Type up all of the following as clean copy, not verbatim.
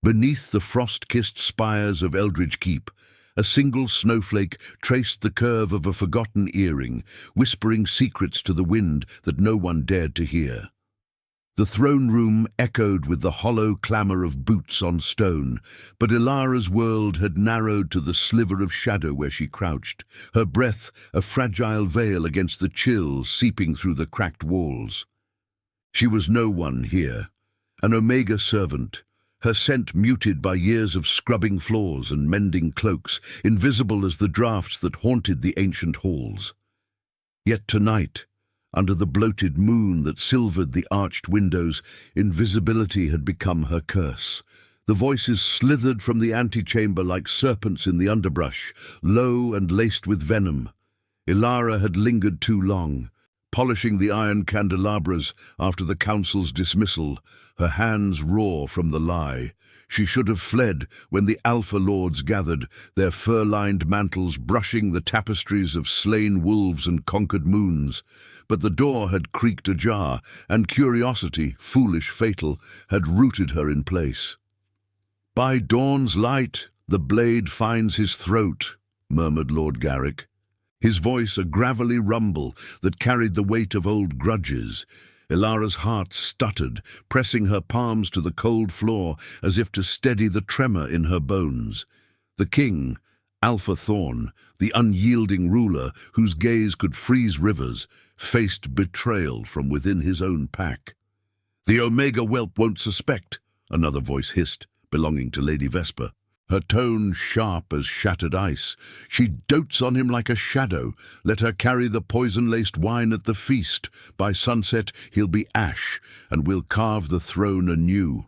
Beneath the frost-kissed spires of Eldridge Keep, a single snowflake traced the curve of a forgotten earring, whispering secrets to the wind that no one dared to hear. The throne room echoed with the hollow clamour of boots on stone, but Ilara's world had narrowed to the sliver of shadow where she crouched, her breath a fragile veil against the chill seeping through the cracked walls. She was no one here, an Omega servant, her scent muted by years of scrubbing floors and mending cloaks, invisible as the draughts that haunted the ancient halls. Yet tonight, under the bloated moon that silvered the arched windows, invisibility had become her curse. The voices slithered from the antechamber like serpents in the underbrush, low and laced with venom. Ilara had lingered too long, polishing the iron candelabras after the council's dismissal, her hands raw from the lie. She should have fled when the Alpha Lords gathered, their fur-lined mantles brushing the tapestries of slain wolves and conquered moons. But the door had creaked ajar, and curiosity, foolish fatal, had rooted her in place. "By dawn's light, the blade finds his throat," murmured Lord Garrick, his voice a gravelly rumble that carried the weight of old grudges. Ilara's heart stuttered, pressing her palms to the cold floor as if to steady the tremor in her bones. The king, Alpha Thorn, the unyielding ruler whose gaze could freeze rivers, faced betrayal from within his own pack. "The Omega whelp won't suspect," another voice hissed, belonging to Lady Vesper, her tone sharp as shattered ice. "She dotes on him like a shadow. Let her carry the poison-laced wine at the feast. By sunset he'll be ash, and we'll carve the throne anew."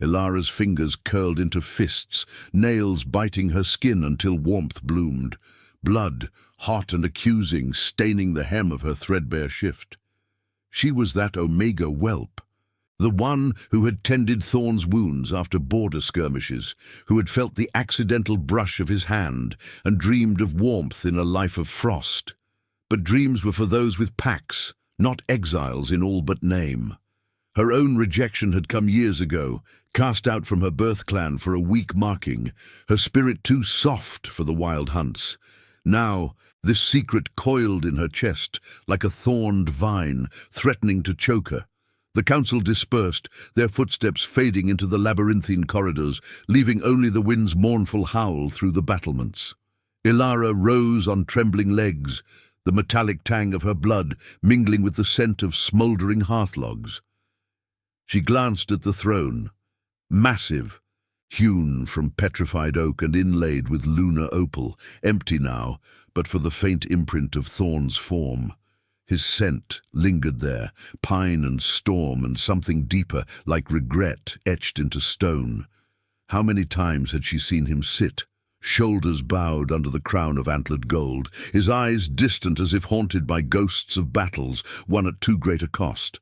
Ilara's fingers curled into fists, nails biting her skin until warmth bloomed. Blood, hot and accusing, staining the hem of her threadbare shift. She was that Omega whelp, the one who had tended Thorn's wounds after border skirmishes, who had felt the accidental brush of his hand and dreamed of warmth in a life of frost. But dreams were for those with packs, not exiles in all but name. Her own rejection had come years ago, cast out from her birth clan for a weak marking, her spirit too soft for the wild hunts. Now, this secret coiled in her chest like a thorned vine, threatening to choke her. The council dispersed, their footsteps fading into the labyrinthine corridors, leaving only the wind's mournful howl through the battlements. Ilara rose on trembling legs, the metallic tang of her blood mingling with the scent of smouldering hearth logs. She glanced at the throne, massive, hewn from petrified oak and inlaid with lunar opal, empty now, but for the faint imprint of Thorn's form. His scent lingered there, pine and storm and something deeper, like regret, etched into stone. How many times had she seen him sit, shoulders bowed under the crown of antlered gold, his eyes distant as if haunted by ghosts of battles won at too great a cost.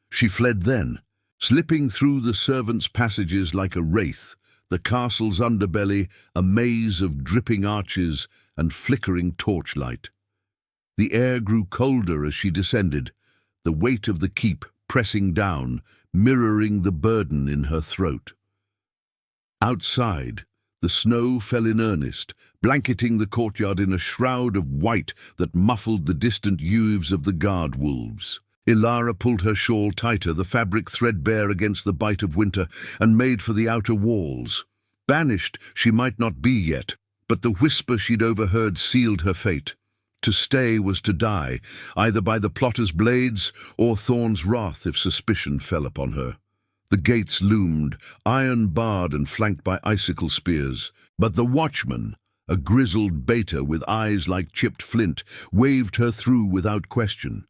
She fled then, slipping through the servants' passages like a wraith, the castle's underbelly a maze of dripping arches and flickering torchlight. The air grew colder as she descended, the weight of the keep pressing down, mirroring the burden in her throat. Outside, the snow fell in earnest, blanketing the courtyard in a shroud of white that muffled the distant uves of the guard wolves. Ilara pulled her shawl tighter, the fabric threadbare against the bite of winter, and made for the outer walls. Banished she might not be yet, but the whisper she'd overheard sealed her fate. To stay was to die, either by the plotter's blades or Thorn's wrath if suspicion fell upon her. The gates loomed, iron-barred and flanked by icicle spears, but the watchman, a grizzled beta with eyes like chipped flint, waved her through without question.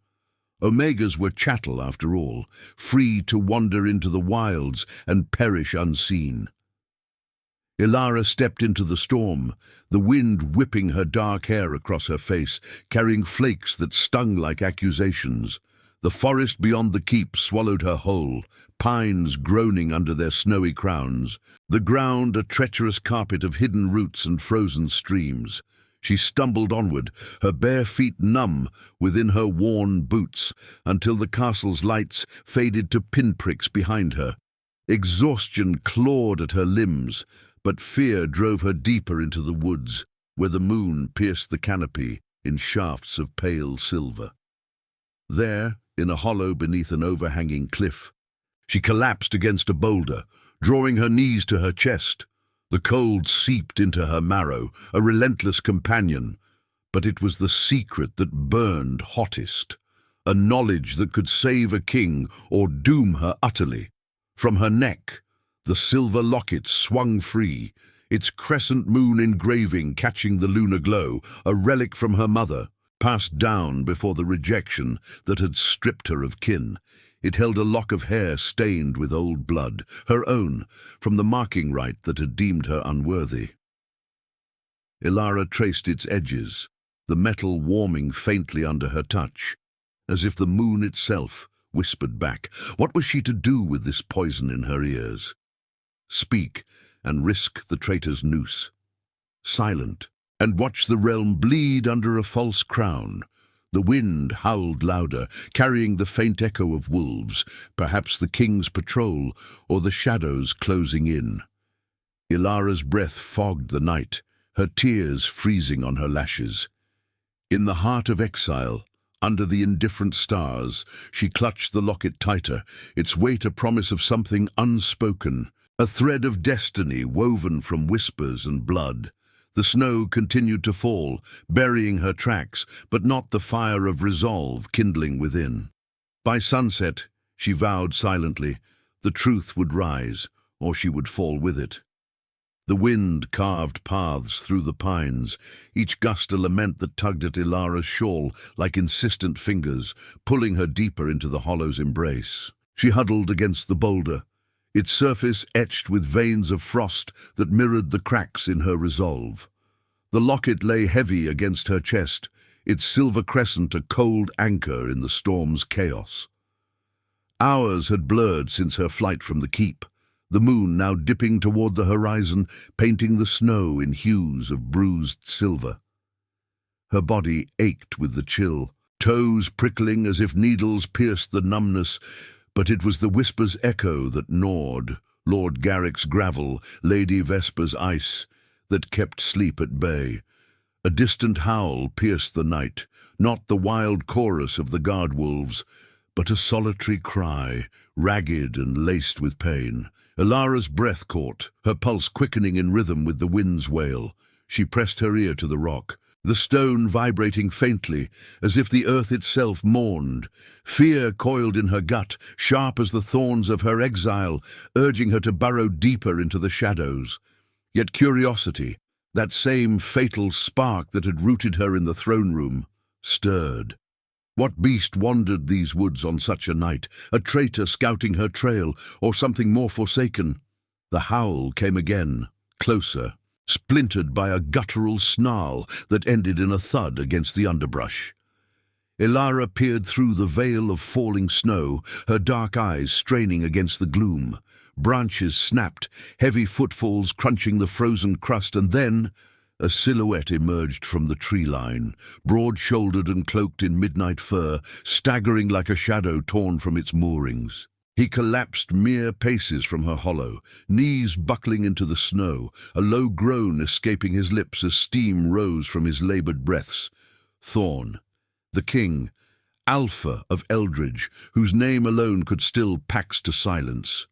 Omegas were chattel after all, free to wander into the wilds and perish unseen. Ilara stepped into the storm, the wind whipping her dark hair across her face, carrying flakes that stung like accusations. The forest beyond the keep swallowed her whole, pines groaning under their snowy crowns, the ground a treacherous carpet of hidden roots and frozen streams. She stumbled onward, her bare feet numb within her worn boots, until the castle's lights faded to pinpricks behind her. Exhaustion clawed at her limbs, but fear drove her deeper into the woods, where the moon pierced the canopy in shafts of pale silver. There, in a hollow beneath an overhanging cliff, she collapsed against a boulder, drawing her knees to her chest. The cold seeped into her marrow, a relentless companion, but it was the secret that burned hottest, a knowledge that could save a king or doom her utterly. From her neck, the silver locket swung free, its crescent moon engraving catching the lunar glow, a relic from her mother, passed down before the rejection that had stripped her of kin. It held a lock of hair stained with old blood, her own, from the marking rite that had deemed her unworthy. Ilara traced its edges, the metal warming faintly under her touch, as if the moon itself whispered back. What was she to do with this poison in her ears? Speak, and risk the traitor's noose. Silent, and watch the realm bleed under a false crown. The wind howled louder, carrying the faint echo of wolves, perhaps the king's patrol, or the shadows closing in. Ilara's breath fogged the night, her tears freezing on her lashes. In the heart of exile, under the indifferent stars, she clutched the locket tighter, its weight a promise of something unspoken, a thread of destiny woven from whispers and blood. The snow continued to fall, burying her tracks, but not the fire of resolve kindling within. By sunset, she vowed silently, the truth would rise, or she would fall with it. The wind carved paths through the pines, each gust a lament that tugged at Ilara's shawl like insistent fingers, pulling her deeper into the hollow's embrace. She huddled against the boulder, its surface etched with veins of frost that mirrored the cracks in her resolve. The locket lay heavy against her chest, its silver crescent a cold anchor in the storm's chaos. Hours had blurred since her flight from the keep, the moon now dipping toward the horizon, painting the snow in hues of bruised silver. Her body ached with the chill, toes prickling as if needles pierced the numbness, but it was the whisper's echo that gnawed, Lord Garrick's gravel, Lady Vesper's ice, that kept sleep at bay. A distant howl pierced the night, not the wild chorus of the guard-wolves, but a solitary cry, ragged and laced with pain. Ilara's breath caught, her pulse quickening in rhythm with the wind's wail. She pressed her ear to the rock, the stone vibrating faintly, as if the earth itself mourned. Fear coiled in her gut, sharp as the thorns of her exile, urging her to burrow deeper into the shadows. Yet curiosity, that same fatal spark that had rooted her in the throne room, stirred. What beast wandered these woods on such a night? A traitor scouting her trail, or something more forsaken? The howl came again, closer, splintered by a guttural snarl that ended in a thud against the underbrush. Ilara peered through the veil of falling snow, her dark eyes straining against the gloom. Branches snapped, heavy footfalls crunching the frozen crust, and then a silhouette emerged from the tree line, broad-shouldered and cloaked in midnight fur, staggering like a shadow torn from its moorings. He collapsed mere paces from her hollow, knees buckling into the snow, a low groan escaping his lips as steam rose from his labored breaths. Thorn, the king, Alpha of Eldridge, whose name alone could still Pax to silence.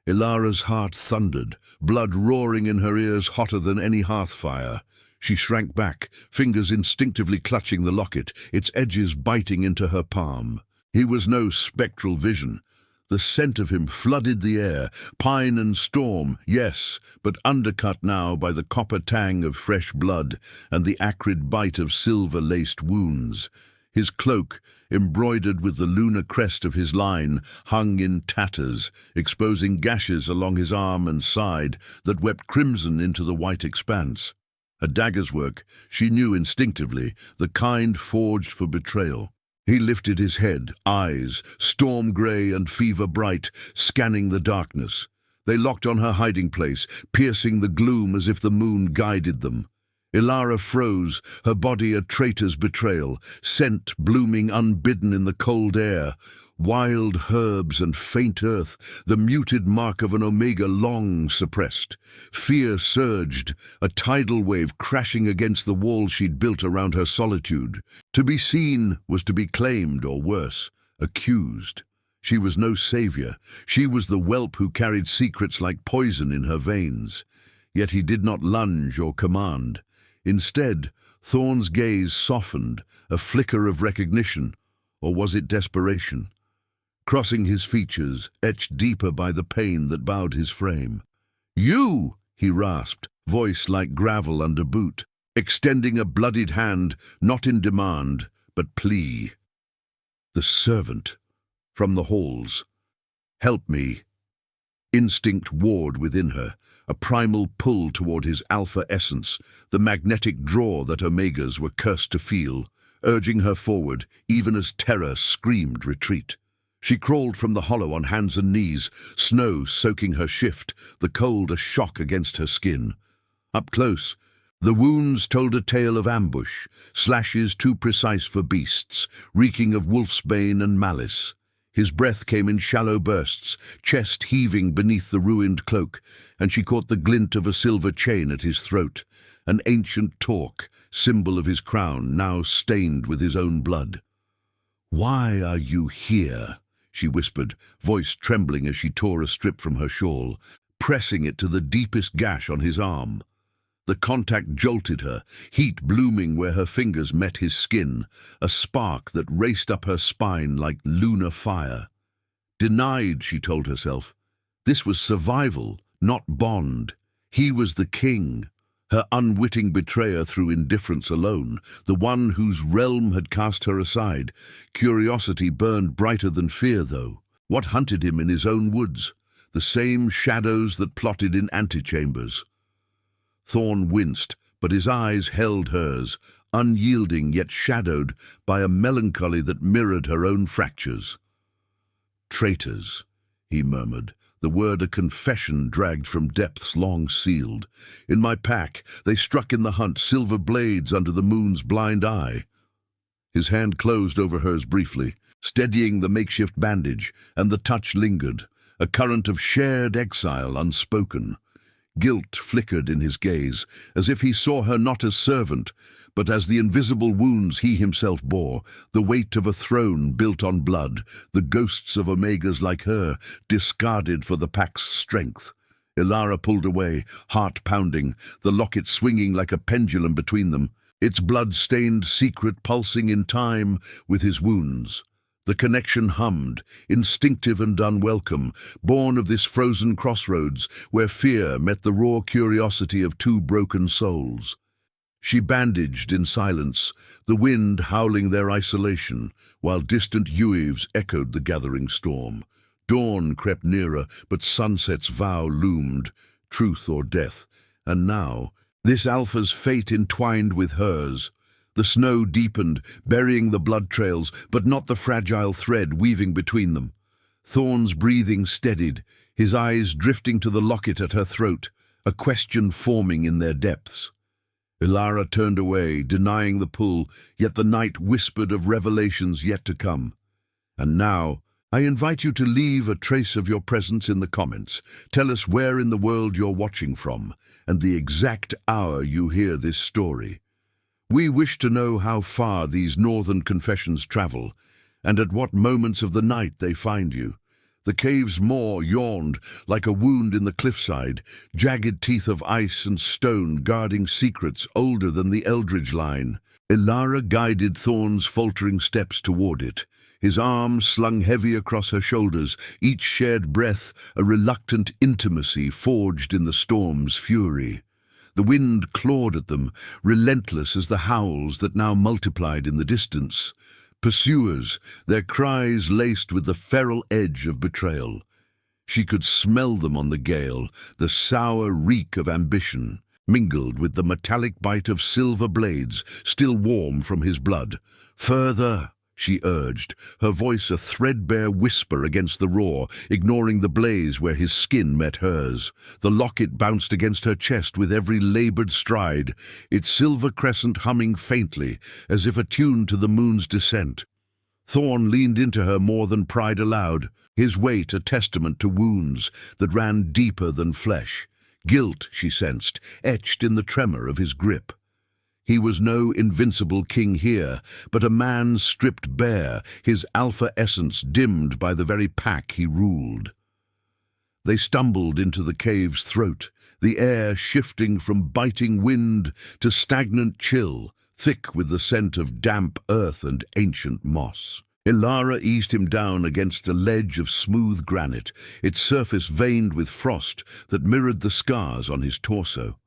Ilara's heart thundered, blood roaring in her ears hotter than any hearth fire. She shrank back, fingers instinctively clutching the locket, its edges biting into her palm. He was no spectral vision. The scent of him flooded the air, pine and storm, yes, but undercut now by the copper tang of fresh blood and the acrid bite of silver-laced wounds. His cloak, embroidered with the lunar crest of his line, hung in tatters, exposing gashes along his arm and side that wept crimson into the white expanse. A dagger's work, she knew instinctively, the kind forged for betrayal. He lifted his head, eyes, storm-grey and fever-bright, scanning the darkness. They locked on her hiding place, piercing the gloom as if the moon guided them. Ilara froze, her body a traitor's betrayal, scent blooming unbidden in the cold air. Wild herbs and faint earth, the muted mark of an omega long suppressed. Fear surged, a tidal wave crashing against the wall she'd built around her solitude. To be seen was to be claimed, or worse, accused. She was no savior. She was the whelp who carried secrets like poison in her veins. Yet he did not lunge or command. Instead, Thorn's gaze softened, a flicker of recognition, or was it desperation? Crossing his features, etched deeper by the pain that bowed his frame. "You!" he rasped, voice like gravel under boot, extending a bloodied hand, not in demand, but plea. The servant, from the halls. "Help me." Instinct warred within her, a primal pull toward his alpha essence, the magnetic draw that omegas were cursed to feel, urging her forward, even as terror screamed retreat. She crawled from the hollow on hands and knees, snow soaking her shift, the cold a shock against her skin. Up close, the wounds told a tale of ambush, slashes too precise for beasts, reeking of wolfsbane and malice. His breath came in shallow bursts, chest heaving beneath the ruined cloak, and she caught the glint of a silver chain at his throat, an ancient torque, symbol of his crown, now stained with his own blood. "Why are you here?" she whispered, voice trembling as she tore a strip from her shawl, pressing it to the deepest gash on his arm. The contact jolted her, heat blooming where her fingers met his skin, a spark that raced up her spine like lunar fire. Denied, she told herself. This was survival, not bond. He was the king, her unwitting betrayer through indifference alone, the one whose realm had cast her aside. Curiosity burned brighter than fear, though. What hunted him in his own woods? The same shadows that plotted in antechambers. Thorn winced, but his eyes held hers, unyielding yet shadowed by a melancholy that mirrored her own fractures. "Traitors," he murmured, the word a confession dragged from depths long sealed. "In my pack, they struck in the hunt, silver blades under the moon's blind eye." His hand closed over hers briefly, steadying the makeshift bandage, and the touch lingered, a current of shared exile unspoken. Guilt flickered in his gaze, as if he saw her not as servant, but as the invisible wounds he himself bore, the weight of a throne built on blood, the ghosts of omegas like her, discarded for the pack's strength. Ilara pulled away, heart pounding, the locket swinging like a pendulum between them, its blood-stained secret pulsing in time with his wounds. The connection hummed, instinctive and unwelcome, born of this frozen crossroads where fear met the raw curiosity of two broken souls. She bandaged in silence, the wind howling their isolation, while distant eaves echoed the gathering storm. Dawn crept nearer, but sunset's vow loomed, truth or death. And now, this alpha's fate entwined with hers. The snow deepened, burying the blood trails, but not the fragile thread weaving between them. Thorn's breathing steadied, his eyes drifting to the locket at her throat, a question forming in their depths. Ilara turned away, denying the pull, yet the night whispered of revelations yet to come. And now, I invite you to leave a trace of your presence in the comments. Tell us where in the world you're watching from, and the exact hour you hear this story. We wish to know how far these northern confessions travel, and at what moments of the night they find you. The cave's maw yawned like a wound in the cliffside, jagged teeth of ice and stone guarding secrets older than the Eldridge line. Ilara guided Thorn's faltering steps toward it, his arms slung heavy across her shoulders, each shared breath a reluctant intimacy forged in the storm's fury. The wind clawed at them, relentless as the howls that now multiplied in the distance. Pursuers, their cries laced with the feral edge of betrayal. She could smell them on the gale, the sour reek of ambition, mingled with the metallic bite of silver blades, still warm from his blood. Further, she urged, her voice a threadbare whisper against the roar, ignoring the blaze where his skin met hers. The locket bounced against her chest with every labored stride, its silver crescent humming faintly, as if attuned to the moon's descent. Thorn leaned into her more than pride allowed, his weight a testament to wounds that ran deeper than flesh. Guilt, she sensed, etched in the tremor of his grip. He was no invincible king here, but a man stripped bare, his alpha essence dimmed by the very pack he ruled. They stumbled into the cave's throat, the air shifting from biting wind to stagnant chill, thick with the scent of damp earth and ancient moss. Ilara eased him down against a ledge of smooth granite, its surface veined with frost that mirrored the scars on his torso.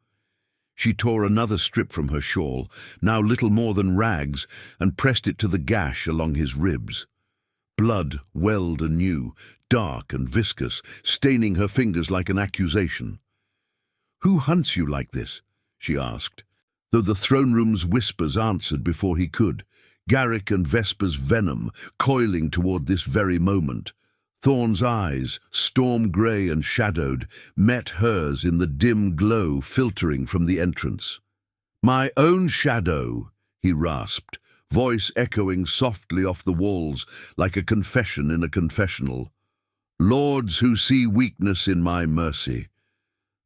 She tore another strip from her shawl, now little more than rags, and pressed it to the gash along his ribs. Blood welled anew, dark and viscous, staining her fingers like an accusation. "Who hunts you like this?" she asked, though the throne room's whispers answered before he could, Garrick and Vesper's venom coiling toward this very moment. Thorn's eyes, storm-grey and shadowed, met hers in the dim glow filtering from the entrance. "My own shadow," he rasped, voice echoing softly off the walls like a confession in a confessional. "Lords who see weakness in my mercy.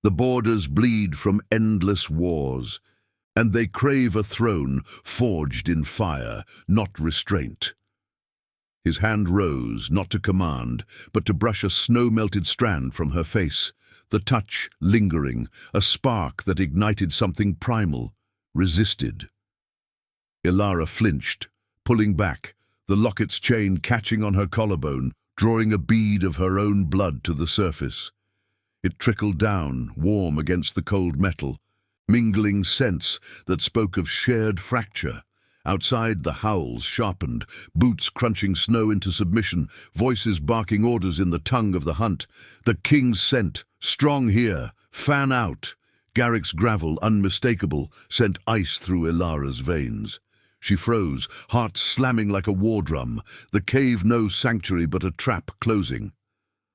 The borders bleed from endless wars, and they crave a throne forged in fire, not restraint." His hand rose, not to command, but to brush a snow-melted strand from her face, the touch lingering, a spark that ignited something primal, resisted. Ilara flinched, pulling back, the locket's chain catching on her collarbone, drawing a bead of her own blood to the surface. It trickled down, warm against the cold metal, mingling scents that spoke of shared fracture. Outside, the howls sharpened, boots crunching snow into submission, voices barking orders in the tongue of the hunt. The king's scent, strong here, fan out. Garrick's gravel, unmistakable, sent ice through Ilara's veins. She froze, heart slamming like a war drum, the cave no sanctuary but a trap closing.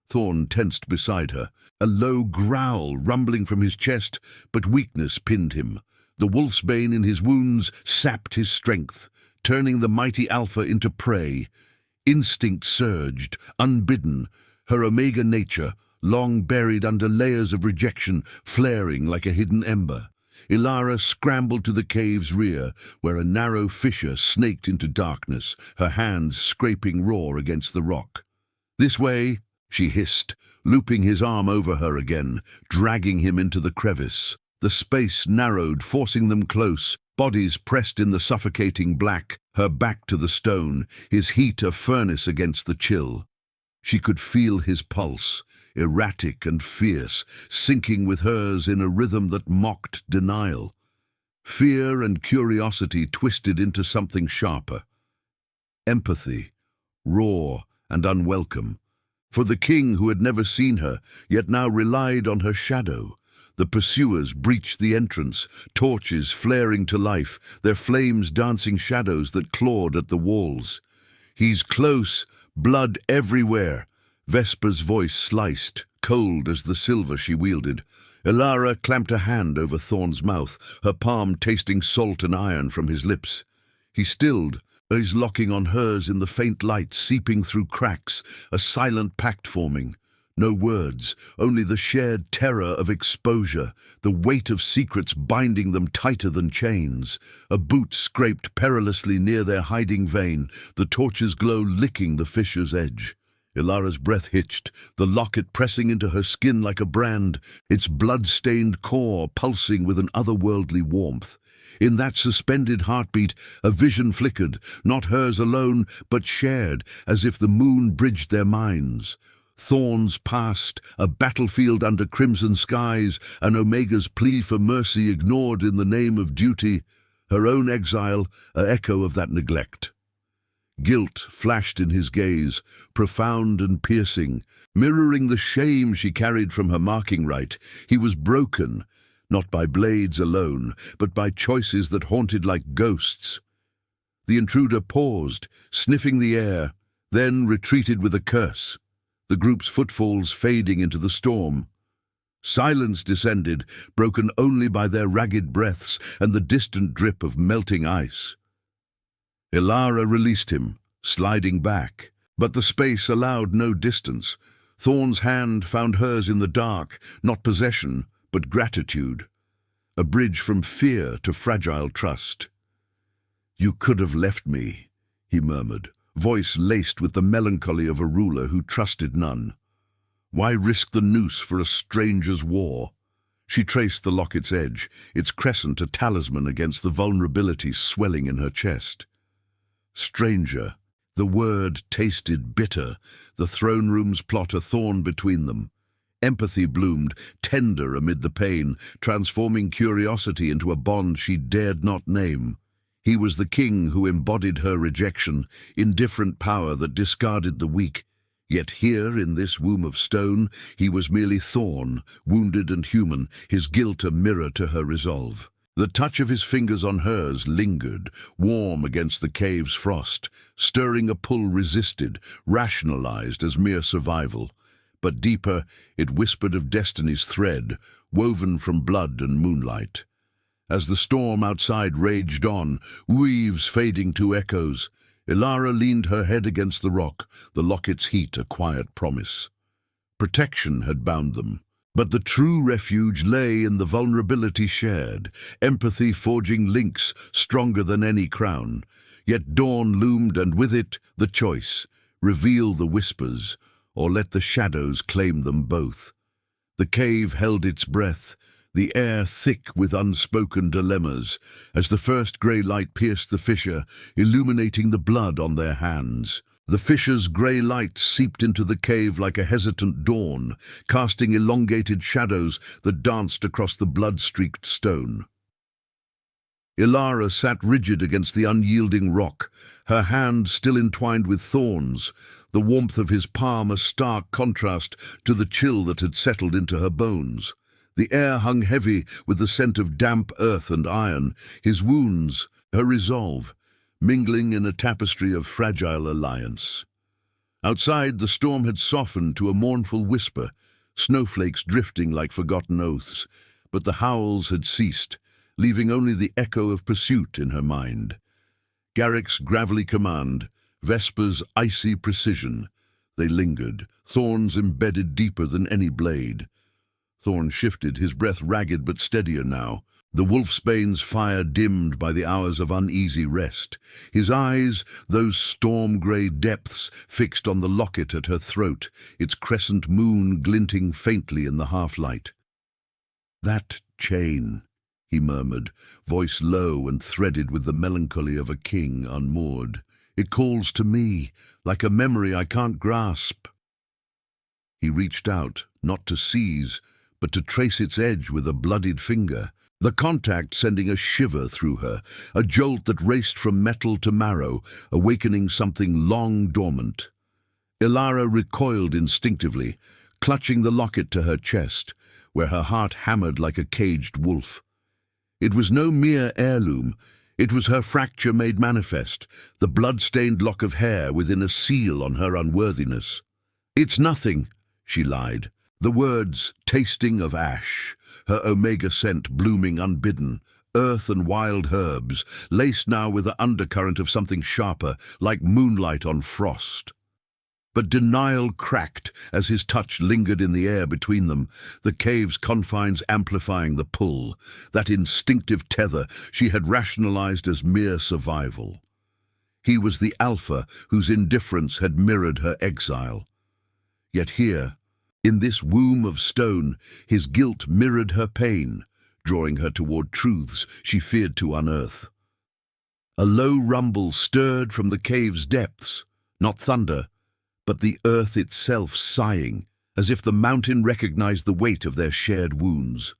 Thorn tensed beside her, a low growl rumbling from his chest, but weakness pinned him. The wolfsbane in his wounds sapped his strength, turning the mighty alpha into prey. Instinct surged, unbidden, her omega nature, long buried under layers of rejection, flaring like a hidden ember. Ilara scrambled to the cave's rear, where a narrow fissure snaked into darkness, her hands scraping raw against the rock. "This way," she hissed, looping his arm over her again, dragging him into the crevice. The space narrowed, forcing them close, bodies pressed in the suffocating black, her back to the stone, his heat a furnace against the chill. She could feel his pulse, erratic and fierce, sinking with hers in a rhythm that mocked denial. Fear and curiosity twisted into something sharper. Empathy, raw and unwelcome. For the king who had never seen her, yet now relied on her shadow. The pursuers breached the entrance, torches flaring to life, their flames dancing shadows that clawed at the walls. "He's close, blood everywhere," Vesper's voice sliced, cold as the silver she wielded. Ilara clamped a hand over Thorn's mouth, her palm tasting salt and iron from his lips. He stilled, his locking on hers in the faint light seeping through cracks, a silent pact forming. No words, only the shared terror of exposure, the weight of secrets binding them tighter than chains. A boot scraped perilously near their hiding vein, the torch's glow licking the fissure's edge. Ilara's breath hitched, the locket pressing into her skin like a brand, its blood-stained core pulsing with an otherworldly warmth. In that suspended heartbeat, a vision flickered, not hers alone, but shared, as if the moon bridged their minds. Thorns past, a battlefield under crimson skies, an Omega's plea for mercy ignored in the name of duty, her own exile, an echo of that neglect. Guilt flashed in his gaze, profound and piercing, mirroring the shame she carried from her marking rite. He was broken, not by blades alone, but by choices that haunted like ghosts. The intruder paused, sniffing the air, then retreated with a curse, the group's footfalls fading into the storm. Silence descended, broken only by their ragged breaths and the distant drip of melting ice. Ilara released him, sliding back, but the space allowed no distance. Thorn's hand found hers in the dark, not possession, but gratitude. A bridge from fear to fragile trust. "You could have left me," he murmured, voice laced with the melancholy of a ruler who trusted none. "Why risk the noose for a stranger's war?" She traced the locket's edge, its crescent a talisman against the vulnerability swelling in her chest. Stranger. The word tasted bitter, the throne room's plot a thorn between them. Empathy bloomed, tender amid the pain, transforming curiosity into a bond she dared not name. He was the king who embodied her rejection, indifferent power that discarded the weak. Yet here, in this womb of stone, he was merely thorn, wounded and human, his guilt a mirror to her resolve. The touch of his fingers on hers lingered, warm against the cave's frost, stirring a pull resisted, rationalized as mere survival. But deeper, it whispered of destiny's thread, woven from blood and moonlight. As the storm outside raged on, weaves fading to echoes, Ilara leaned her head against the rock, the locket's heat a quiet promise. Protection had bound them, but the true refuge lay in the vulnerability shared, empathy forging links stronger than any crown. Yet dawn loomed, and with it the choice: reveal the whispers, or let the shadows claim them both. The cave held its breath, the air thick with unspoken dilemmas, as the first grey light pierced the fissure, illuminating the blood on their hands. The fissure's grey light seeped into the cave like a hesitant dawn, casting elongated shadows that danced across the blood-streaked stone. Ilara sat rigid against the unyielding rock, her hand still entwined with thorns, the warmth of his palm a stark contrast to the chill that had settled into her bones. The air hung heavy with the scent of damp earth and iron, his wounds, her resolve, mingling in a tapestry of fragile alliance. Outside, the storm had softened to a mournful whisper, snowflakes drifting like forgotten oaths, but the howls had ceased, leaving only the echo of pursuit in her mind. Garrick's gravelly command, Vesper's icy precision. They lingered, thorns embedded deeper than any blade. Thorn shifted, his breath ragged but steadier now, the wolfsbane's fire dimmed by the hours of uneasy rest. His eyes, those storm-grey depths, fixed on the locket at her throat, its crescent moon glinting faintly in the half-light. "That chain," he murmured, voice low and threaded with the melancholy of a king unmoored. "It calls to me, like a memory I can't grasp." He reached out, not to seize, but to trace its edge with a bloodied finger, the contact sending a shiver through her, a jolt that raced from metal to marrow, awakening something long dormant. Ilara recoiled instinctively, clutching the locket to her chest, where her heart hammered like a caged wolf. It was no mere heirloom. It was her fracture made manifest, the blood-stained lock of hair within a seal on her unworthiness. "It's nothing," she lied, the words tasting of ash, her omega scent blooming unbidden, earth and wild herbs, laced now with the undercurrent of something sharper, like moonlight on frost. But denial cracked as his touch lingered in the air between them, the cave's confines amplifying the pull, that instinctive tether she had rationalized as mere survival. He was the alpha whose indifference had mirrored her exile. Yet here, in this womb of stone, his guilt mirrored her pain, drawing her toward truths she feared to unearth. A low rumble stirred from the cave's depths, not thunder, but the earth itself sighing, as if the mountain recognized the weight of their shared wounds.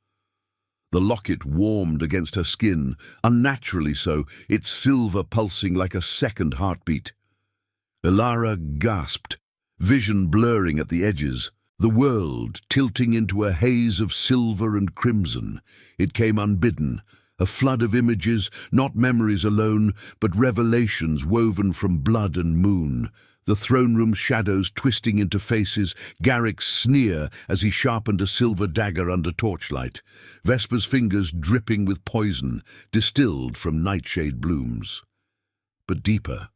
The locket warmed against her skin, unnaturally so, its silver pulsing like a second heartbeat. Ilara gasped, vision blurring at the edges, the world tilting into a haze of silver and crimson. It came unbidden, A flood of images, not memories alone, but revelations woven from blood and moon. The throne room's shadows twisting into faces, Garrick's sneer as he sharpened a silver dagger under torchlight, Vesper's fingers dripping with poison, distilled from nightshade blooms. But deeper,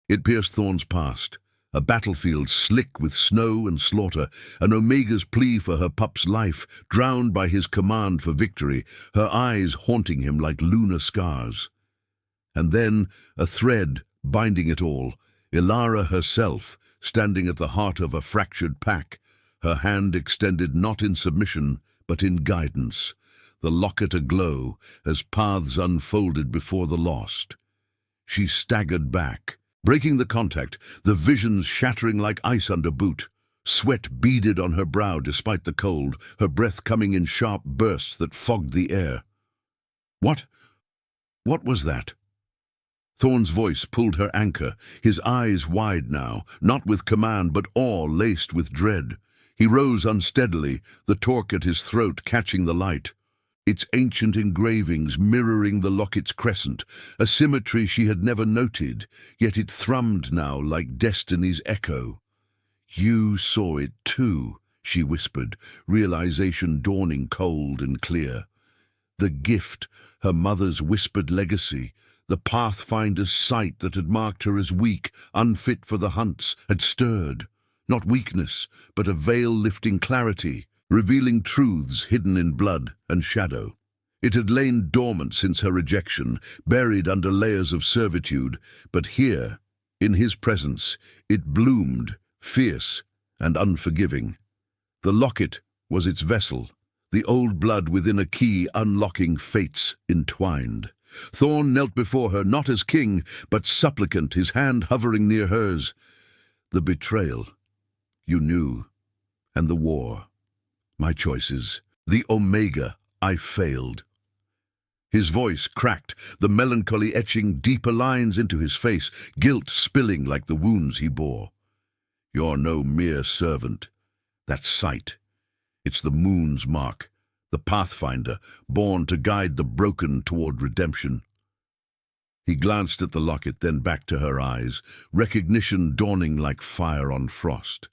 it pierced Thorn's past. A battlefield slick with snow and slaughter, an Omega's plea for her pup's life, drowned by his command for victory, her eyes haunting him like lunar scars. And then, a thread binding it all, Ilara herself, standing at the heart of a fractured pack, her hand extended not in submission, but in guidance, the locket aglow as paths unfolded before the lost. She staggered back, breaking the contact, the visions shattering like ice under boot. Sweat beaded on her brow despite the cold, her breath coming in sharp bursts that fogged the air. What was that? Thorn's voice pulled her anchor, his eyes wide now, not with command but awe laced with dread. He rose unsteadily, the torque at his throat catching the light. Its ancient engravings mirroring the locket's crescent, a symmetry she had never noted, yet it thrummed now like destiny's echo. "You saw it too," she whispered, realization dawning cold and clear. The gift, her mother's whispered legacy, the pathfinder's sight that had marked her as weak, unfit for the hunts, had stirred. Not weakness, but a veil-lifting clarity, revealing truths hidden in blood and shadow. It had lain dormant since her rejection, buried under layers of servitude, but here, in his presence, it bloomed, fierce and unforgiving. The locket was its vessel, the old blood within a key unlocking fates entwined. Thorn knelt before her, not as king, but supplicant, his hand hovering near hers. The betrayal, you knew, and the war. My choices, the Omega, I failed. His voice cracked, the melancholy etching deeper lines into his face, guilt spilling like the wounds he bore. You're no mere servant. That's sight. It's the moon's mark, the pathfinder, born to guide the broken toward redemption. He glanced at the locket, then back to her eyes, recognition dawning like fire on frost.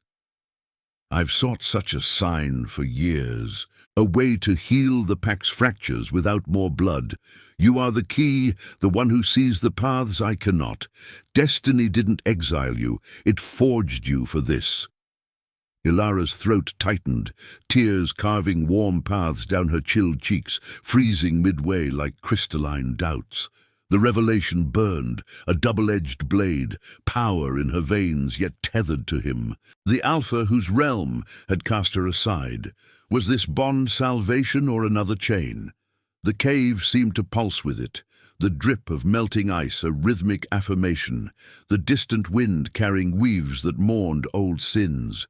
I've sought such a sign for years, a way to heal the pack's fractures without more blood. You are the key, the one who sees the paths I cannot. Destiny didn't exile you, it forged you for this. Ilara's throat tightened, tears carving warm paths down her chilled cheeks, freezing midway like crystalline doubts. The revelation burned, a double-edged blade, power in her veins yet tethered to him. The Alpha whose realm had cast her aside. Was this bond salvation or another chain? The cave seemed to pulse with it, the drip of melting ice a rhythmic affirmation, the distant wind carrying weaves that mourned old sins.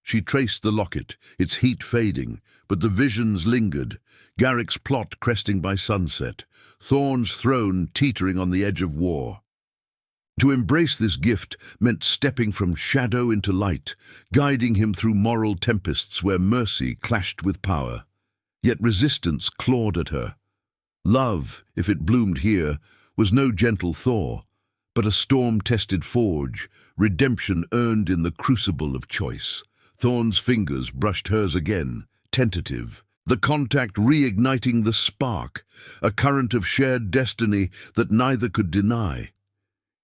She traced the locket, its heat fading, but the visions lingered, Garrick's plot cresting by sunset, Thorn's throne teetering on the edge of war. To embrace this gift meant stepping from shadow into light, guiding him through moral tempests where mercy clashed with power. Yet resistance clawed at her. Love, if it bloomed here, was no gentle thaw, but a storm-tested forge, redemption earned in the crucible of choice. Thorn's fingers brushed hers again, tentative, the contact reigniting the spark, a current of shared destiny that neither could deny.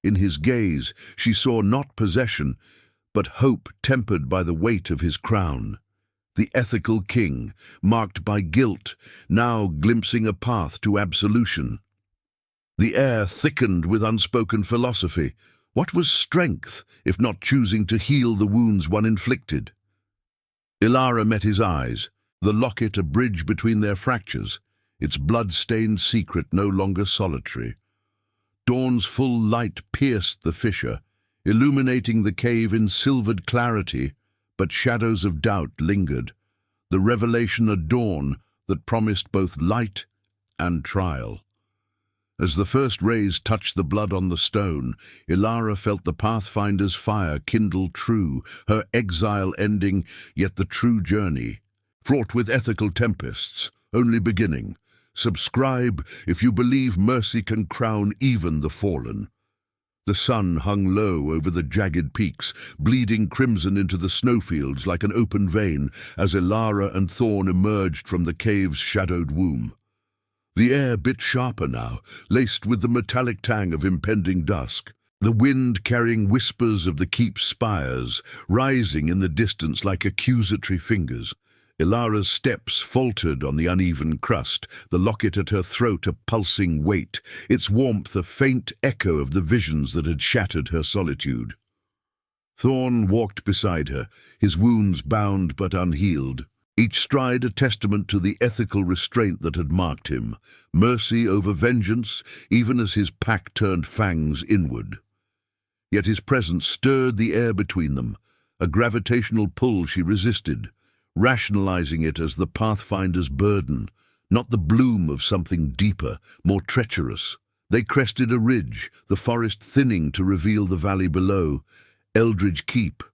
In his gaze, she saw not possession, but hope tempered by the weight of his crown. The ethical king, marked by guilt, now glimpsing a path to absolution. The air thickened with unspoken philosophy. What was strength, if not choosing to heal the wounds one inflicted? Ilara met his eyes, the locket a bridge between their fractures, its blood-stained secret no longer solitary. Dawn's full light pierced the fissure, illuminating the cave in silvered clarity, but shadows of doubt lingered, the revelation a dawn that promised both light and trial. As the first rays touched the blood on the stone, Ilara felt the Pathfinder's fire kindle true, her exile ending, yet the true journey, fraught with ethical tempests, only beginning. Subscribe if you believe mercy can crown even the fallen. The sun hung low over the jagged peaks, bleeding crimson into the snowfields like an open vein as Ilara and Thorn emerged from the cave's shadowed womb. The air bit sharper now, laced with the metallic tang of impending dusk, the wind carrying whispers of the keep's spires, rising in the distance like accusatory fingers. Ilara's steps faltered on the uneven crust, the locket at her throat a pulsing weight, its warmth a faint echo of the visions that had shattered her solitude. Thorn walked beside her, his wounds bound but unhealed, each stride a testament to the ethical restraint that had marked him, mercy over vengeance, even as his pack turned fangs inward. Yet his presence stirred the air between them, a gravitational pull she resisted, rationalizing it as the Pathfinder's burden, not the bloom of something deeper, more treacherous. They crested a ridge, the forest thinning to reveal the valley below, Eldridge Keep.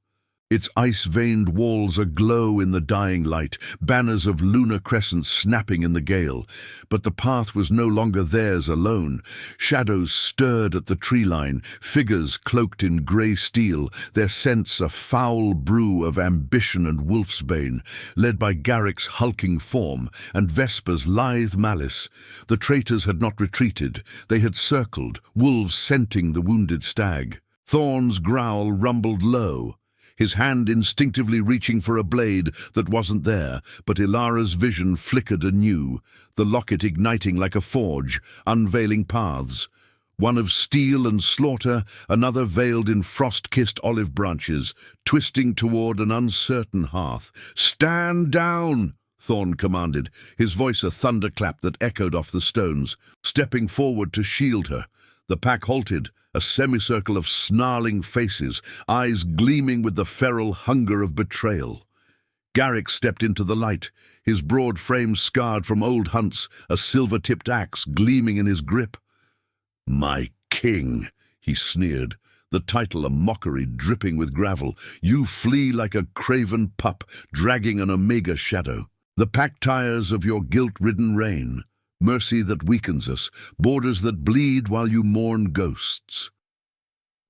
Its ice-veined walls aglow in the dying light, banners of lunar crescents snapping in the gale. But the path was no longer theirs alone. Shadows stirred at the tree line, figures cloaked in grey steel, their scents a foul brew of ambition and wolfsbane, led by Garrick's hulking form and Vesper's lithe malice. The traitors had not retreated. They had circled, wolves scenting the wounded stag. Thorn's growl rumbled low, his hand instinctively reaching for a blade that wasn't there, but Ilara's vision flickered anew, the locket igniting like a forge, unveiling paths. One of steel and slaughter, another veiled in frost-kissed olive branches, twisting toward an uncertain hearth. "Stand down!" Thorn commanded, his voice a thunderclap that echoed off the stones. Stepping forward to shield her, the pack halted, a semicircle of snarling faces, eyes gleaming with the feral hunger of betrayal. Garrick stepped into the light, his broad frame scarred from old hunts, a silver-tipped axe gleaming in his grip. "My king," he sneered, the title a mockery dripping with gravel. "You flee like a craven pup, dragging an omega shadow. The pack tires of your guilt-ridden reign. Mercy that weakens us, borders that bleed while you mourn ghosts."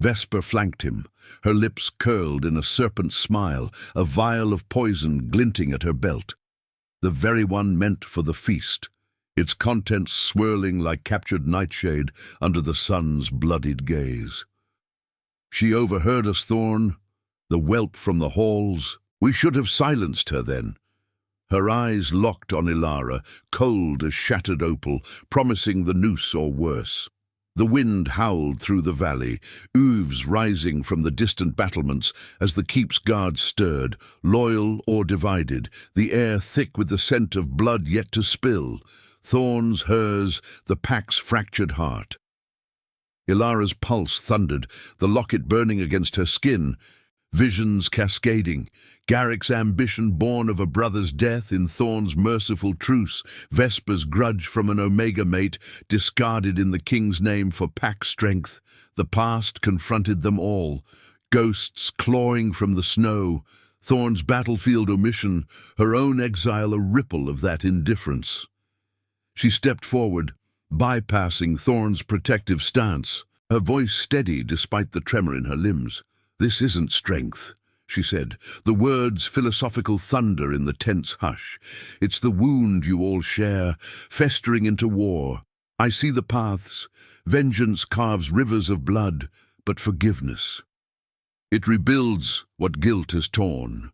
Vesper flanked him, her lips curled in a serpent smile, a vial of poison glinting at her belt. The very one meant for the feast, its contents swirling like captured nightshade under the sun's bloodied gaze. "She overheard us, Thorn, the whelp from the halls. We should have silenced her then." Her eyes locked on Ilara, cold as shattered opal, promising the noose or worse. The wind howled through the valley, oofs rising from the distant battlements as the keep's guards stirred, loyal or divided, the air thick with the scent of blood yet to spill. Thorn's, hers, the pack's fractured heart. Ilara's pulse thundered, the locket burning against her skin, visions cascading. Garrick's ambition born of a brother's death in Thorn's merciful truce, Vesper's grudge from an Omega mate, discarded in the king's name for pack strength. The past confronted them all, ghosts clawing from the snow, Thorn's battlefield omission, her own exile a ripple of that indifference. She stepped forward, bypassing Thorn's protective stance, her voice steady despite the tremor in her limbs. "This isn't strength," she said, the words philosophical thunder in the tense hush. "It's the wound you all share, festering into war. I see the paths. Vengeance carves rivers of blood, but forgiveness, it rebuilds what guilt has torn."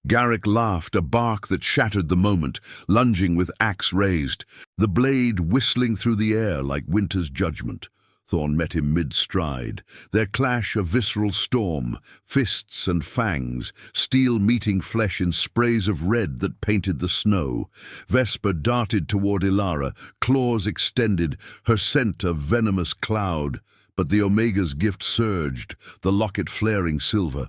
Garrick laughed, a bark that shattered the moment, lunging with axe raised, the blade whistling through the air like winter's judgment. Thorn met him mid-stride, their clash a visceral storm, fists and fangs, steel meeting flesh in sprays of red that painted the snow. Vesper darted toward Ilara, claws extended, her scent a venomous cloud, but the Omega's gift surged, the locket flaring silver.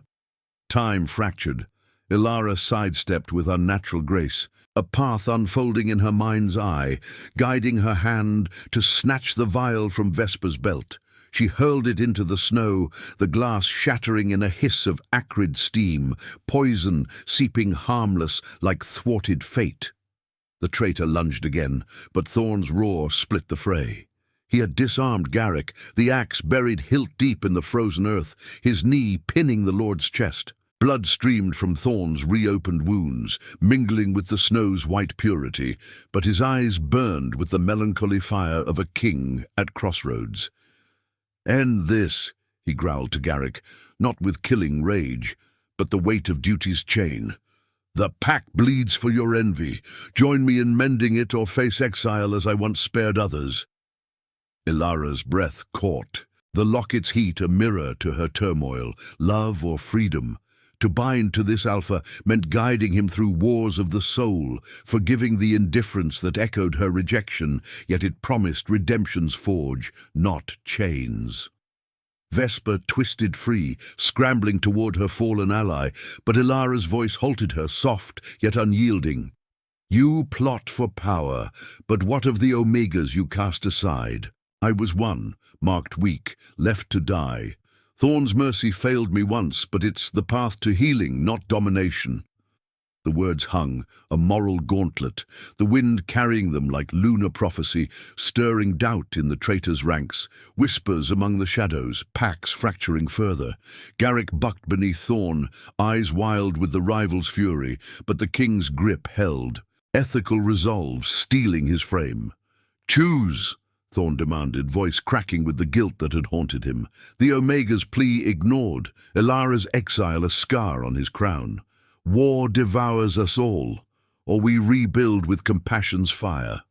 Time fractured. Ilara sidestepped with unnatural grace, a path unfolding in her mind's eye, guiding her hand to snatch the vial from Vesper's belt. She hurled it into the snow, the glass shattering in a hiss of acrid steam, poison seeping harmless like thwarted fate. The traitor lunged again, but Thorn's roar split the fray. He had disarmed Garrick, the axe buried hilt-deep in the frozen earth, his knee pinning the Lord's chest. Blood streamed from Thorn's reopened wounds, mingling with the snow's white purity, but his eyes burned with the melancholy fire of a king at crossroads. "End this," he growled to Garrick, not with killing rage, but the weight of duty's chain. "The pack bleeds for your envy. Join me in mending it or face exile as I once spared others." Ilara's breath caught, the locket's heat a mirror to her turmoil, love or freedom. To bind to this alpha meant guiding him through wars of the soul, forgiving the indifference that echoed her rejection, yet it promised redemption's forge, not chains. Vesper twisted free, scrambling toward her fallen ally, but Ilara's voice halted her, soft yet unyielding. "You plot for power, but what of the Omegas you cast aside? I was one, marked weak, left to die. Thorn's mercy failed me once, but it's the path to healing, not domination." The words hung, a moral gauntlet, the wind carrying them like lunar prophecy, stirring doubt in the traitor's ranks, whispers among the shadows, packs fracturing further. Garrick bucked beneath Thorn, eyes wild with the rival's fury, but the king's grip held, ethical resolve steeling his frame. "Choose," Thorn demanded, voice cracking with the guilt that had haunted him. The Omega's plea ignored, Ilara's exile a scar on his crown. "War devours us all, or we rebuild with compassion's fire."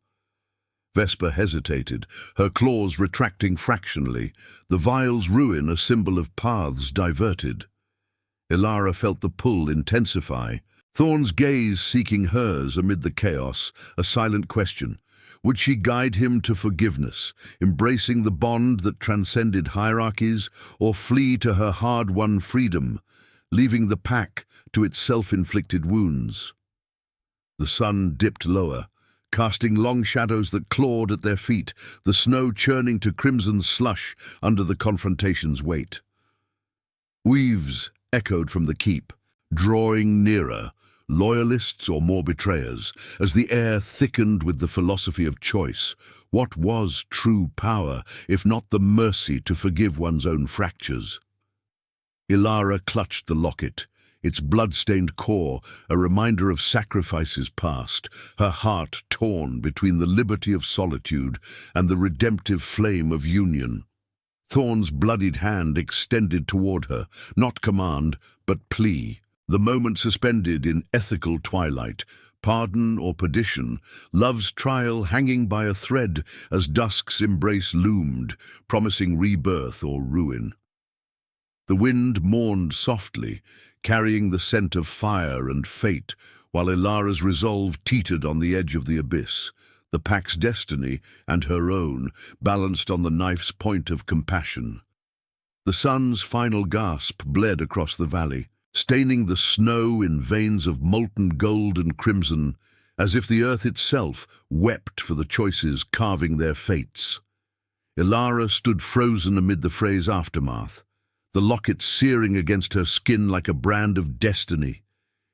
Vesper hesitated, her claws retracting fractionally, the vial's ruin a symbol of paths diverted. Ilara felt the pull intensify, Thorn's gaze seeking hers amid the chaos, a silent question. Would she guide him to forgiveness, embracing the bond that transcended hierarchies, or flee to her hard-won freedom, leaving the pack to its self-inflicted wounds? The sun dipped lower, casting long shadows that clawed at their feet, the snow churning to crimson slush under the confrontation's weight. Weaves echoed from the keep, drawing nearer, loyalists or more betrayers, as the air thickened with the philosophy of choice. What was true power, if not the mercy to forgive one's own fractures? Ilara clutched the locket, its blood-stained core a reminder of sacrifices past, her heart torn between the liberty of solitude and the redemptive flame of union. Thorn's bloodied hand extended toward her, not command, but plea. The moment suspended in ethical twilight, pardon or perdition, love's trial hanging by a thread as dusk's embrace loomed, promising rebirth or ruin. The wind mourned softly, carrying the scent of fire and fate, while Ilara's resolve teetered on the edge of the abyss, the pack's destiny and her own balanced on the knife's point of compassion. The sun's final gasp bled across the valley, staining the snow in veins of molten gold and crimson, as if the earth itself wept for the choices carving their fates. Ilara stood frozen amid the fray's aftermath, the locket searing against her skin like a brand of destiny,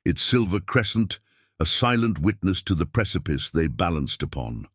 its silver crescent a silent witness to the precipice they balanced upon.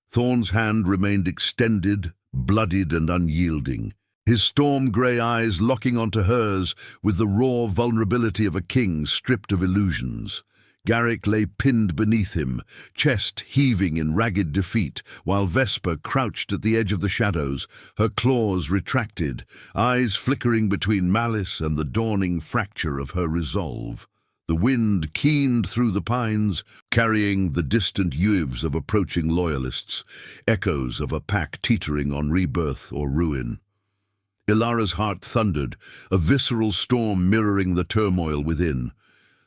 Thorn's hand remained extended, bloodied and unyielding, his storm-grey eyes locking onto hers with the raw vulnerability of a king stripped of illusions. Garrick lay pinned beneath him, chest heaving in ragged defeat, while Vesper crouched at the edge of the shadows, her claws retracted, eyes flickering between malice and the dawning fracture of her resolve. The wind keened through the pines, carrying the distant waves of approaching loyalists, echoes of a pack teetering on rebirth or ruin. Ilara's heart thundered, a visceral storm mirroring the turmoil within.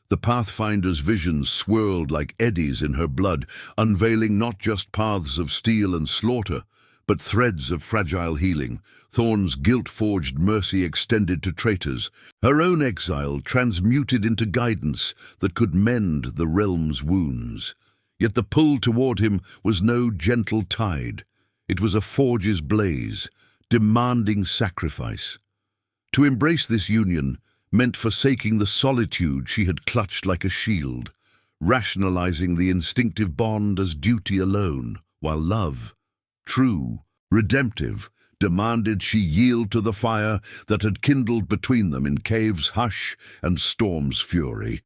The Pathfinder's visions swirled like eddies in her blood, unveiling not just paths of steel and slaughter, but threads of fragile healing. Thorn's guilt-forged mercy extended to traitors, her own exile transmuted into guidance that could mend the realm's wounds. Yet the pull toward him was no gentle tide. It was a forge's blaze, demanding sacrifice. To embrace this union meant forsaking the solitude she had clutched like a shield, rationalizing the instinctive bond as duty alone, while love, true, redemptive, demanded she yield to the fire that had kindled between them in cave's hush and storm's fury.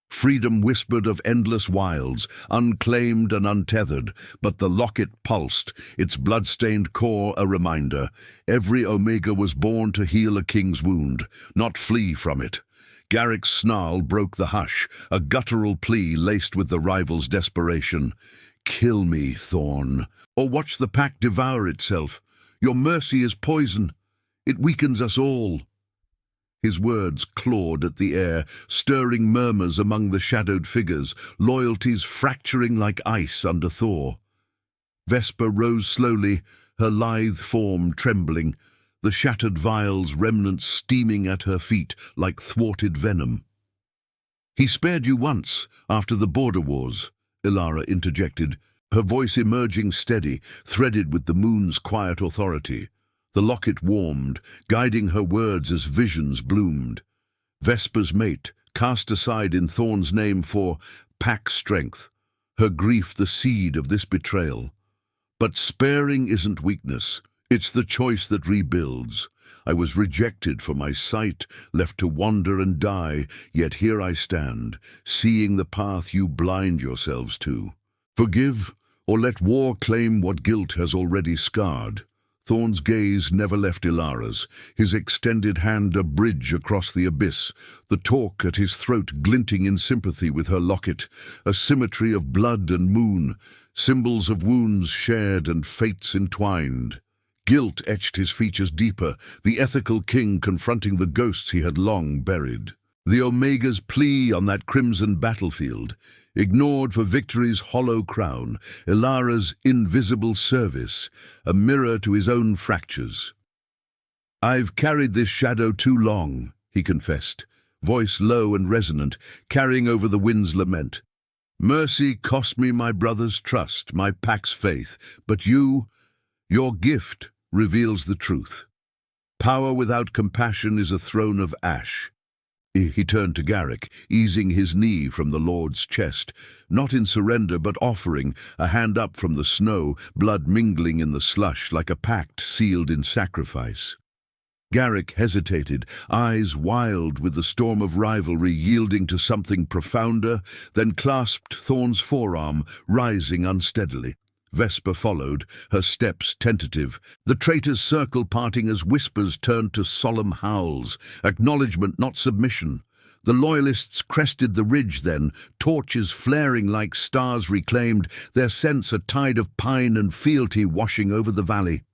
Freedom whispered of endless wilds, unclaimed and untethered, but the locket pulsed, its blood-stained core a reminder. Every Omega was born to heal a king's wound, not flee from it. Garrick's snarl broke the hush, a guttural plea laced with the rival's desperation. "Kill me, Thorn, or watch the pack devour itself. Your mercy is poison. It weakens us all." His words clawed at the air, stirring murmurs among the shadowed figures, loyalties fracturing like ice under Thor. Vesper rose slowly, her lithe form trembling, the shattered vial's remnants steaming at her feet like thwarted venom. "He spared you once, after the border wars," Ilara interjected, her voice emerging steady, threaded with the moon's quiet authority. The locket warmed, guiding her words as visions bloomed. Vesper's mate, cast aside in Thorn's name for pack strength, her grief the seed of this betrayal. But sparing isn't weakness, it's the choice that rebuilds. I was rejected for my sight, left to wander and die, yet here I stand, seeing the path you blind yourselves to. Forgive, or let war claim what guilt has already scarred. Thorn's gaze never left Ilara's, his extended hand a bridge across the abyss, the talk at his throat glinting in sympathy with her locket, a symmetry of blood and moon, symbols of wounds shared and fates entwined. Guilt etched his features deeper, the ethical king confronting the ghosts he had long buried. The Omega's plea on that crimson battlefield, ignored for victory's hollow crown, Ilara's invisible service, a mirror to his own fractures. "I've carried this shadow too long," he confessed, voice low and resonant, carrying over the wind's lament. "Mercy cost me my brother's trust, my pack's faith, but your gift reveals the truth. Power without compassion is a throne of ash." He turned to Garrick, easing his knee from the Lord's chest, not in surrender but offering, a hand up from the snow, blood mingling in the slush like a pact sealed in sacrifice. Garrick hesitated, eyes wild with the storm of rivalry yielding to something profounder, then clasped Thorn's forearm, rising unsteadily. Vesper followed, her steps tentative, the traitor's circle parting as whispers turned to solemn howls, acknowledgement not submission. The loyalists crested the ridge then, torches flaring like stars reclaimed, their sense a tide of pine and fealty washing over the valley.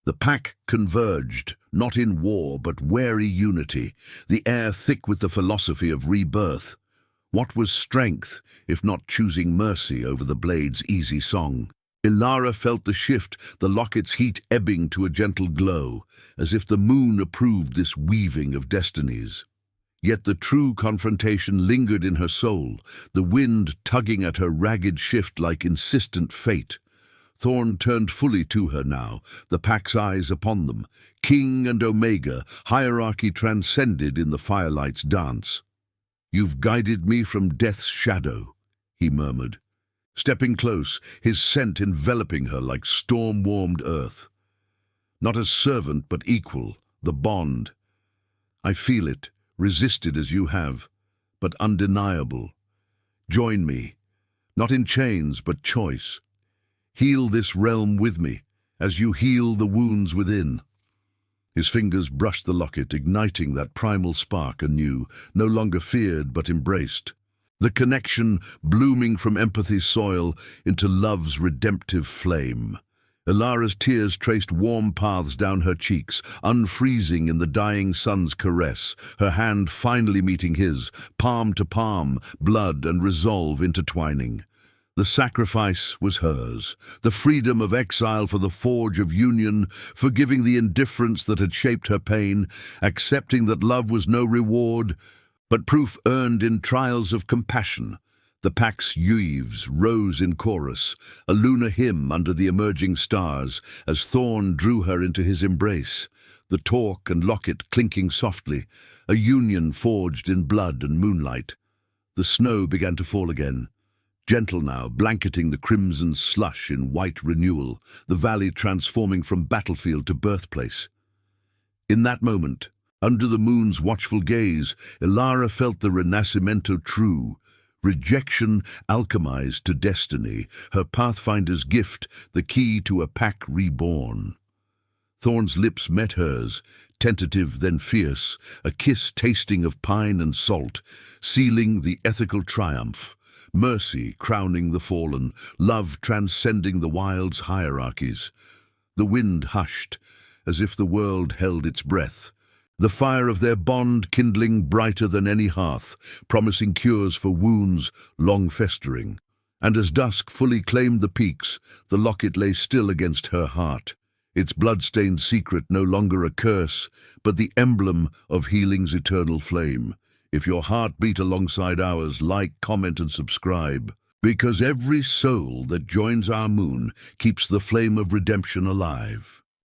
The pack converged, not in war but wary unity, the air thick with the philosophy of rebirth. What was strength, if not choosing mercy over the blade's easy song? Ilara felt the shift, the locket's heat ebbing to a gentle glow, as if the moon approved this weaving of destinies. Yet the true confrontation lingered in her soul, the wind tugging at her ragged shift like insistent fate. Thorn turned fully to her now, the pack's eyes upon them. King and Omega, hierarchy transcended in the firelight's dance. "You've guided me from death's shadow," he murmured, stepping close, his scent enveloping her like storm-warmed earth. "Not as servant but equal, the bond. I feel it, resisted as you have, but undeniable. Join me, not in chains but choice. Heal this realm with me, as you heal the wounds within." His fingers brushed the locket, igniting that primal spark anew, no longer feared but embraced. The connection blooming from empathy's soil into love's redemptive flame. Ilara's tears traced warm paths down her cheeks, unfreezing in the dying sun's caress, her hand finally meeting his, palm to palm, blood and resolve intertwining. The sacrifice was hers, the freedom of exile for the forge of union, forgiving the indifference that had shaped her pain, accepting that love was no reward, but proof earned in trials of compassion. The pack's youths rose in chorus, a lunar hymn under the emerging stars, as Thorn drew her into his embrace, the talk and locket clinking softly, a union forged in blood and moonlight. The snow began to fall again, gentle now, blanketing the crimson slush in white renewal, the valley transforming from battlefield to birthplace. In that moment, under the moon's watchful gaze, Ilara felt the Renascimento true, rejection alchemized to destiny, her pathfinder's gift, the key to a pack reborn. Thorn's lips met hers, tentative then fierce, a kiss tasting of pine and salt, sealing the ethical triumph, mercy crowning the fallen, love transcending the wild's hierarchies. The wind hushed, as if the world held its breath, the fire of their bond kindling brighter than any hearth, promising cures for wounds long festering. And as dusk fully claimed the peaks, the locket lay still against her heart, its blood-stained secret no longer a curse, but the emblem of healing's eternal flame. If your heart beat alongside ours, like, comment, and subscribe, because every soul that joins our moon keeps the flame of redemption alive.